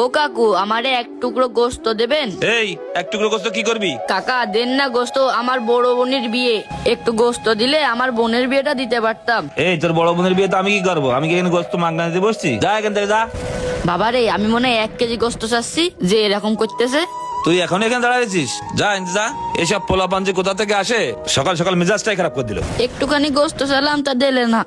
ও কাকু, আমারে এক টুকরো গোস্ত দেবেন? এই এক টুকরো গোস্ত কি করবি? কাকা দেন না গোস্ত, আমার বড় বোনের বিয়ে। একটু গোস্ত দিলে আমার বোনের বিয়েটা দিতে পারতাম। এই তোর বড় বোনের বিয়ে তো আমি কি করবো? আমি কি এখানে গোস্ত মাগনা দিতে বসছি? যা এখান থেকে যা। বাবারে, আমি মনে হয় 1 কেজি গোস্ত চাচ্ছি, যে এরকম করতেছে। তুই এখন এখানে দাঁড়াইছিস? যা এনতে যা। এসব পোলাপান যে কোথা থেকে আসে, সকাল সকাল মেজাজটাই খারাপ করে দিল। একটুখানি গোস্ত চালাম, তা দিলে না।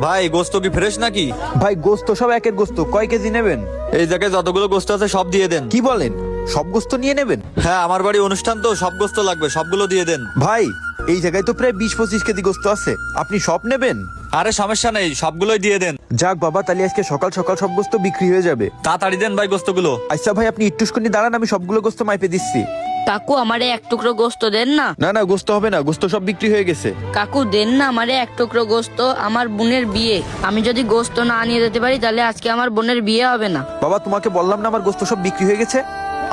ভাই গোস্ত কি ফ্রেশ নাকি? ভাই গোস্ত সব একের গোস্ত, কয় কেজি নেবেন? এই জায়গায় যতগুলো গোস্ত আছে সব দিয়ে দেন। কি বলেন, সব গোস্ত নিয়ে নেবেন? হ্যাঁ, আমার বাড়ি অনুষ্ঠান তো, সব গোস্ত লাগবে, সবগুলো দিয়ে দেন। ভাই এই জায়গায় তো প্রায় 20-25 কেজি গোস্ত আছে, আপনি সব নেবেন? আরে সমস্যা নেই, সবগুলোই দিয়ে দেন। যাক বাবা, তাহলে আজকে সকাল সকাল সব গোস্ত বিক্রি হয়ে যাবে। তাড়াতাড়ি দেন ভাই গোস্তগুলো। আচ্ছা ভাই, আপনি একটুখানি দাঁড়ান, আমি সবগুলো গোস্ত মাইপে দিচ্ছি। কাকু, আমারে এক টুকরো গোস্ত দেন না। না না, গোস্ত হবে না, গোস্ত সব বিক্রি হয়ে গেছে। কাকু দেন না আমারে এক টুকরো গোস্ত, আমার বোনের বিয়ে। আমি যদি গোস্ত না নিয়ে যেতে পারি, তাহলে আজকে আমার বোনের বিয়ে হবে না। বাবা তোমাকে বললাম না আমার গোস্ত সব বিক্রি হয়ে গেছে?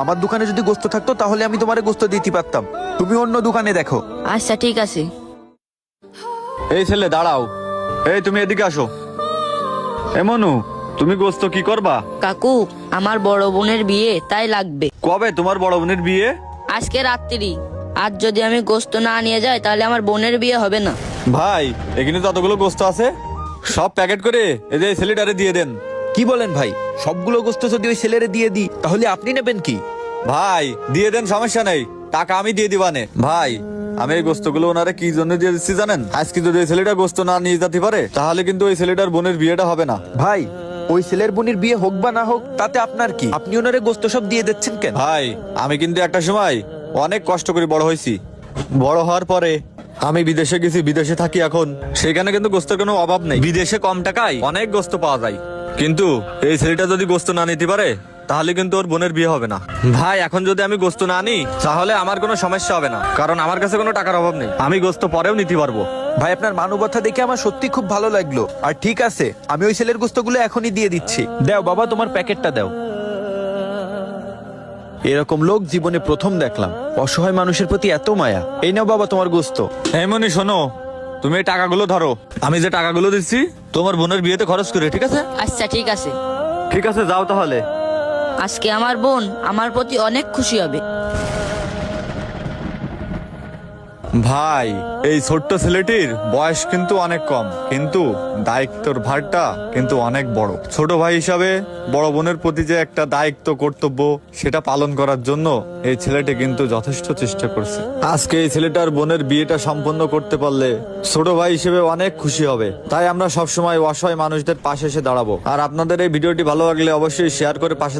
আমার দোকানে যদি গোস্ত থাকতো তাহলে আমি তোমারে গোস্ত দিতে পারতাম, তুমি অন্য দোকানে দেখো। আচ্ছা ঠিক আছে। এই ছেলে দাঁড়াও, এই তুমি এদিকে আসো। এমনু, তুমি গোস্ত কি করবা? কাকু, আমার বড় বোনের বিয়ে, তাই লাগবে। কবে তোমার বড় বোনের বিয়ে? আজকে রাত্রি। আজ যদি আমি গোস্ত না নিয়ে যাই, তাহলে আমার বোনের বিয়ে হবে না। ভাই এখানে যতগুলো গোস্ত আছে সব প্যাকেট করে এই যে ছেলেটারে দিয়ে দেন। কি বলেন ভাই, সবগুলো গোস্ত যদি ওই ছেলেরে দিয়ে দিই তাহলে আপনি নেবেন কি? ভাই দিয়ে দেন, সমস্যা নেই, টাকা আমি দিয়ে দিবানে। ভাই আমি এই গোস্তগুলো ওনারে কি জন্য দিয়ে দিচ্ছি জানেন? আজকে যদি ওই ছেলেটা গোস্ত না নিয়ে যেতে পারে, তাহলে কিন্তু ওই ছেলেটার বোনের বিয়েটা হবে না। ভাই ওই ছেলের বোনের বিয়ে হোক বা না হোক তাতে আপনার কি? আপনি ওনারে গোস্ত সব দিয়ে দিচ্ছেন কেন? ভাই আমি কিন্তু একটা সময় অনেক কষ্ট করে বড় হয়েছি। বড় হওয়ার পরে আমি বিদেশে গেছি, বিদেশে থাকি এখন। সেখানে কিন্তু গোস্তের কোনো অভাব নেই, বিদেশে কম টাকায় অনেক গোস্ত পাওয়া যায়। কিন্তু এই ছেলেটা যদি গোস্ত না নিতে পারে, তাহলে কিন্তু ওর বোনের বিয়ে হবে না। ভাই এখন যদি আমি গোস্ত না নিই, তাহলে আমার কোনো সমস্যা হবে না, কারণ আমার কাছে কোনো টাকার অভাব নেই, আমি গোস্ত পরেও নিতে পারবো। ভাই আপনার মানবতা দেখে আমার সত্যি খুব ভালো লাগলো। আর ঠিক আছে, আমি ওই ছেলের গোস্তগুলো এখনই দিয়ে দিচ্ছি। দাও বাবা, তোমার প্যাকেটটা দাও। এরকম লোক জীবনে প্রথম দেখলাম, অসহায় মানুষের প্রতি এত মায়া। এই নাও বাবা তোমার গোস্ত। এমনি শোনো, তুমি এই টাকাগুলো ধরো, আমি যে টাকাগুলো দিচ্ছি তোমার বোনের বিয়েতে খরচ করে, ঠিক আছে? আচ্ছা ঠিক আছে। ঠিক আছে, যাও তাহলে। আজকে আমার বোন আমার প্রতি অনেক খুশি হবে। ভাই এই ছোট্ট ছেলেটির বয়স কিন্তু অনেক কম, কিন্তু দায়িত্বর ভারটা কিন্তু অনেক বড়। ছোট ভাই হিসাবে বড় বোনের প্রতি যে একটা দায়িত্ব, কর্তব্য, সেটা পালন করার জন্য এই ছেলেটি কিন্তু যথেষ্ট চেষ্টা করছে। আজকে এই ছেলেটার বোনের বিয়েটা সম্পন্ন করতে পারলে ছোট ভাই হিসেবে অনেক খুশি হবে। তাই আমরা সবসময় অসহায় মানুষদের পাশে এসে দাঁড়াবো। আর আপনাদের এই ভিডিওটি ভালো লাগলে অবশ্যই শেয়ার করে পাশে